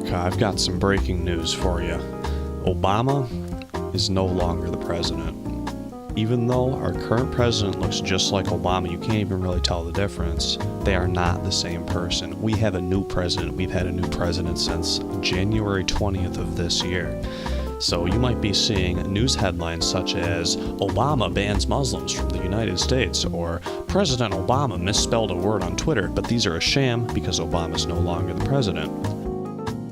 America, I've got some breaking news for you. Obama is no longer the president. Even though our current president looks just like Obama, you can't even really tell the difference. They are not the same person. We have a new president. We've had a new president since January 20th of this year. So you might be seeing news headlines such as Obama bans Muslims from the United States, or President Obama misspelled a word on Twitter, but these are a sham because Obama's no longer the president.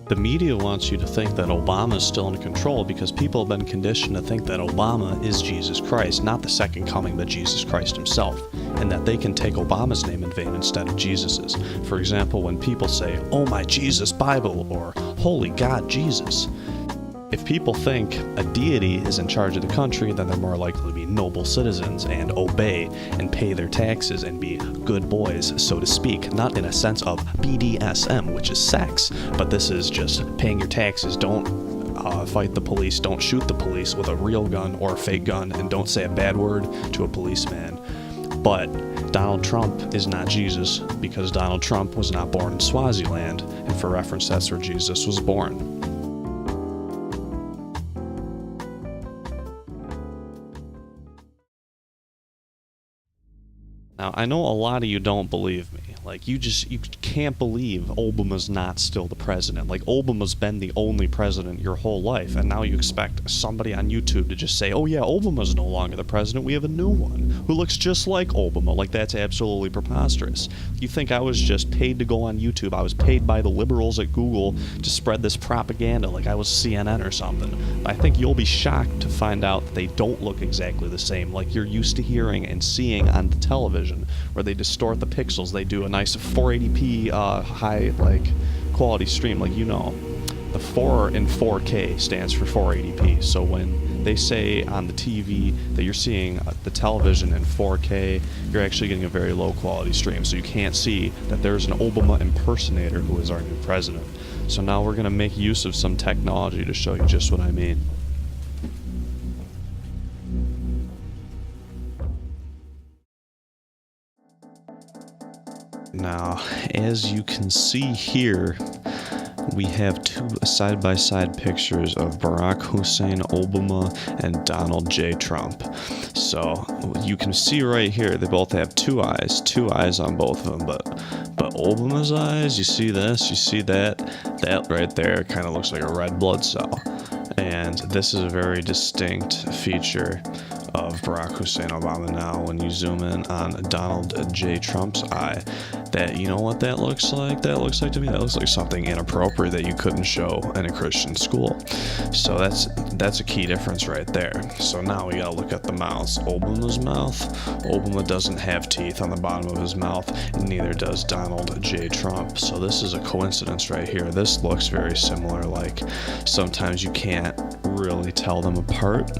The media wants you to think that Obama is still in control because people have been conditioned to think that Obama is Jesus Christ, not the second coming, but Jesus Christ himself, and that they can take Obama's name in vain instead of Jesus's. For example, when people say, "Oh my Jesus Bible," or "Holy God Jesus," if people think a deity is in charge of the country, then they're more likely to be noble citizens and obey and pay their taxes and be good boys, so to speak. Not in a sense of BDSM, which is sex, but this is just paying your taxes. Don't fight the police, don't shoot the police with a real gun or a fake gun, and don't say a bad word to a policeman. But Donald Trump is not Jesus because Donald Trump was not born in Swaziland, and for reference, that's where Jesus was born. Now, I know a lot of you don't believe me. Like, you can't believe Obama's not still the president. Like, Obama's been the only president your whole life, and now you expect somebody on YouTube to just say, "Oh yeah, Obama's no longer the president, we have a new one who looks just like Obama." Like, that's absolutely preposterous. You think I was just paid to go on YouTube? I was paid by the liberals at Google to spread this propaganda like I was CNN or something. But I think you'll be shocked to find out that they don't look exactly the same like you're used to hearing and seeing on the television, where they distort the pixels. They do a nice 480p high quality stream, like, you know. The 4 in 4K stands for 480p. So when they say on the TV that you're seeing the television in 4K, you're actually getting a very low quality stream. So you can't see that there's an Obama impersonator who is our new president. So now we're going to make use of some technology to show you just what I mean. Now, as you can see here, we have two side-by-side pictures of Barack Hussein Obama and Donald J. Trump. So you can see right here, they both have two eyes on both of them, but Obama's eyes, you see this, you see that right there kind of looks like a red blood cell. And this is a very distinct feature of Barack Hussein Obama. Now, when you zoom in on Donald J. Trump's eye, that, you know what that looks like? That looks like to me, that looks like something inappropriate that you couldn't show in a Christian school. So that's a key difference right there. So now we gotta look at the mouths. Obama's mouth, Obama doesn't have teeth on the bottom of his mouth, and neither does Donald J. Trump. So this is a coincidence right here. This looks very similar. Like, sometimes you can't really tell them apart,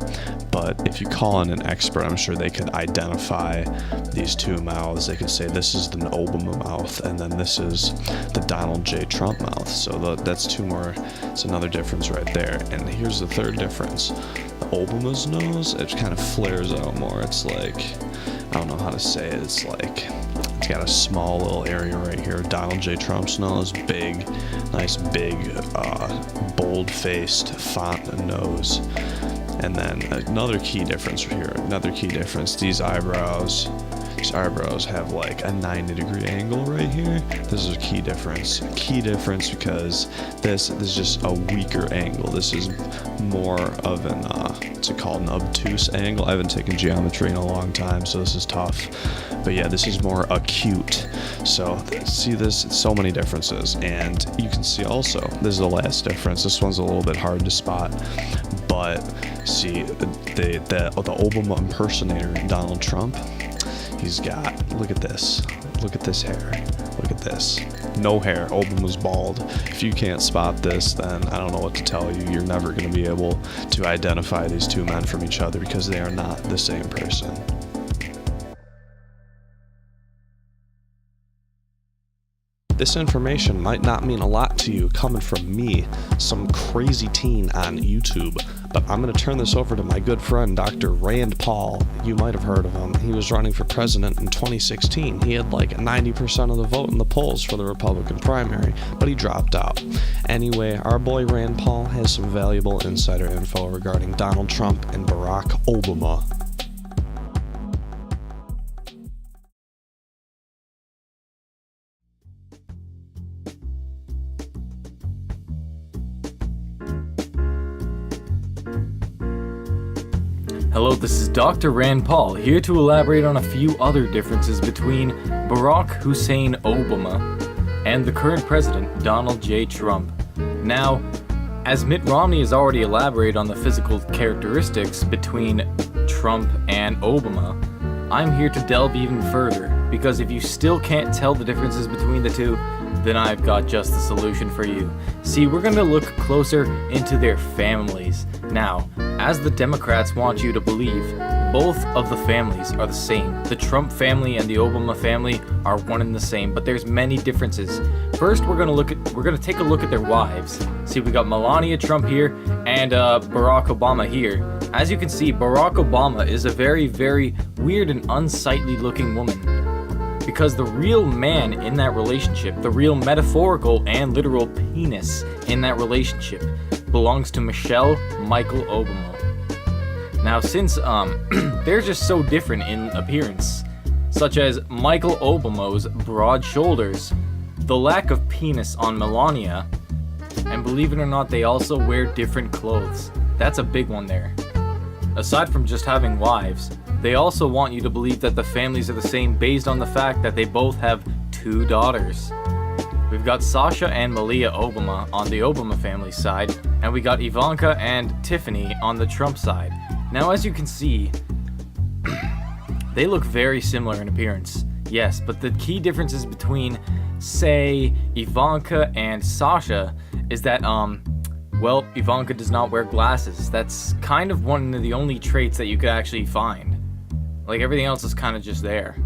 but if you call in an expert, I'm sure they could identify these two mouths. They could say this is the Obama mouth, and then this is the Donald J. Trump mouth. So it's another difference right there. And here's the third difference. The Obama's nose, it kind of flares out more. It's like, I don't know how to say it. It's like, it's got a small little area right here. Donald J. Trump's nose, big, nice big, bold-faced font nose. And then another key difference here, these eyebrows have like a 90-degree angle right here. This is a key difference because this is just a weaker angle. This is more of an, what's it called, an obtuse angle. I haven't taken geometry in a long time, so this is tough. But yeah, this is more acute. So see this, it's so many differences. And you can see also, this is the last difference. This one's a little bit hard to spot. But see, the Obama impersonator, Donald Trump, he's got, look at this hair, look at this, no hair. Obama's bald. If you can't spot this, then I don't know what to tell you. You're never going to be able to identify these two men from each other because they are not the same person. This information might not mean a lot to you coming from me, some crazy teen on YouTube, but I'm going to turn this over to my good friend Dr. Rand Paul. You might have heard of him. He was running for president in 2016. He had like 90% of the vote in the polls for the Republican primary, but he dropped out. Anyway, our boy Rand Paul has some valuable insider info regarding Donald Trump and Barack Obama. Hello, this is Dr. Rand Paul, here to elaborate on a few other differences between Barack Hussein Obama and the current president, Donald J. Trump. Now, as Mitt Romney has already elaborated on the physical characteristics between Trump and Obama, I'm here to delve even further, because if you still can't tell the differences between the two, then I've got just the solution for you. See, we're going to look closer into their families. Now, as the Democrats want you to believe, both of the families are the same. The Trump family and the Obama family are one and the same, but there's many differences. First, we're going to take a look at their wives. See, we got Melania Trump here and Barack Obama here. As you can see, Barack Obama is a very, very weird and unsightly looking woman. Because the real man in that relationship, the real metaphorical and literal penis in that relationship, belongs to Michelle Michael Obama. Now, since they're just so different in appearance, such as Michael Obama's broad shoulders, the lack of penis on Melania, and believe it or not, they also wear different clothes. That's a big one there. Aside from just having wives, they also want you to believe that the families are the same based on the fact that they both have 2 daughters. We've got Sasha and Malia Obama on the Obama family side, and we got Ivanka and Tiffany on the Trump side. Now, as you can see, they look very similar in appearance, yes, but the key differences between, say, Ivanka and Sasha is that, well, Ivanka does not wear glasses. That's kind of one of the only traits that you could actually find. Like, everything else is kind of just there.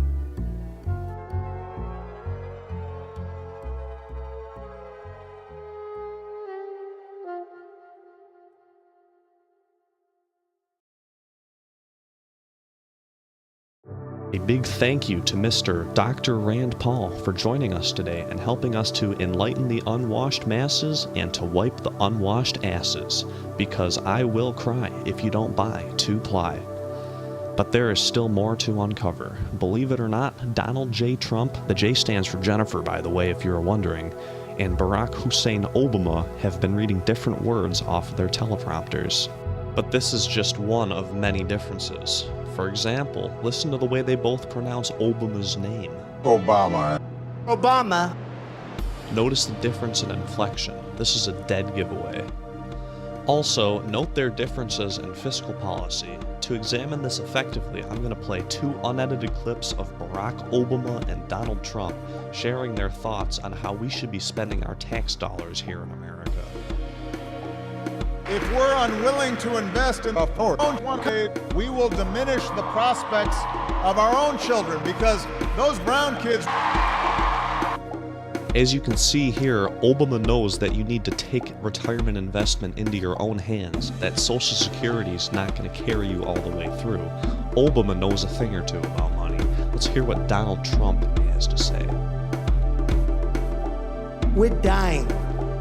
A big thank you to Mr. Dr. Rand Paul for joining us today and helping us to enlighten the unwashed masses and to wipe the unwashed asses, because I will cry if you don't buy 2-ply. But there is still more to uncover. Believe it or not, Donald J. Trump, the J stands for Jennifer, by the way, if you're wondering, and Barack Hussein Obama have been reading different words off of their teleprompters. But this is just one of many differences. For example, listen to the way they both pronounce Obama's name. Obama. Obama. Notice the difference in inflection. This is a dead giveaway. Also, note their differences in fiscal policy. To examine this effectively, I'm going to play 2 unedited clips of Barack Obama and Donald Trump sharing their thoughts on how we should be spending our tax dollars here in America. If we're unwilling to invest in our own kid, we will diminish the prospects of our own children, because those brown kids... As you can see here, Obama knows that you need to take retirement investment into your own hands, that Social Security is not going to carry you all the way through. Obama knows a thing or two about money. Let's hear what Donald Trump has to say. We're dying.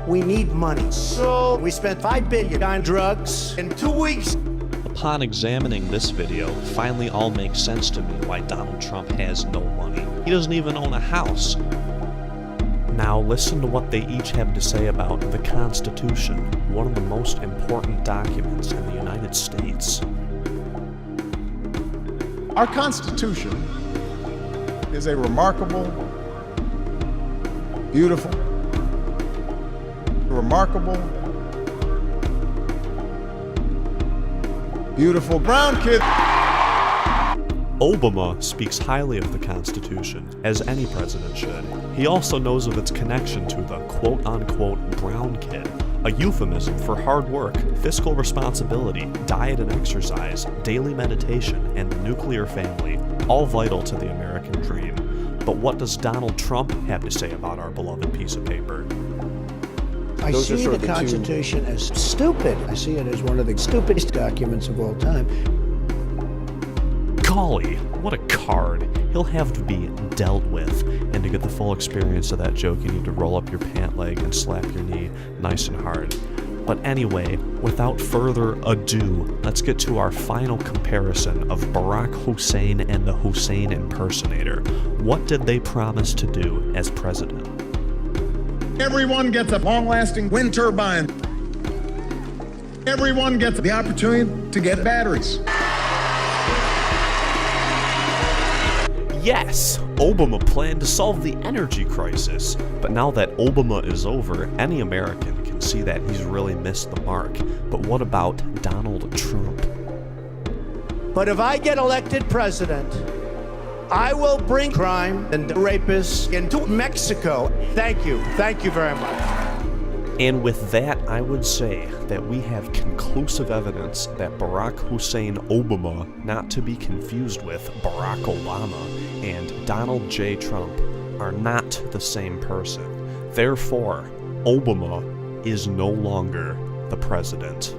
We need money. So we spent $5 billion on drugs in 2 weeks. Upon examining this video, it finally all makes sense to me why Donald Trump has no money. He doesn't even own a house. Now listen to what they each have to say about the Constitution, one of the most important documents in the United States. Our Constitution is a remarkable, beautiful, beautiful brown kid. Obama speaks highly of the Constitution, as any president should. He also knows of its connection to the quote-unquote brown kid, a euphemism for hard work, fiscal responsibility, diet and exercise, daily meditation, and the nuclear family, all vital to the American dream. But what does Donald Trump have to say about our beloved piece of paper? I Those are see sort the of the two- Constitution as stupid. I see it as one of the stupidest documents of all time. Golly, what a card. He'll have to be dealt with. And to get the full experience of that joke, you need to roll up your pant leg and slap your knee nice and hard. But anyway, without further ado, let's get to our final comparison of Barack Hussein and the Hussein Impersonator. What did they promise to do as president? Everyone gets a long-lasting wind turbine. Everyone gets the opportunity to get batteries. Yes, Obama planned to solve the energy crisis. But now that Obama is over, any American can see that he's really missed the mark. But what about Donald Trump? But if I get elected president, I will bring crime and rapists into Mexico. Thank you. Thank you very much. And with that, I would say that we have conclusive evidence that Barack Hussein Obama, not to be confused with Barack Obama, and Donald J. Trump are not the same person. Therefore, Obama is no longer the president.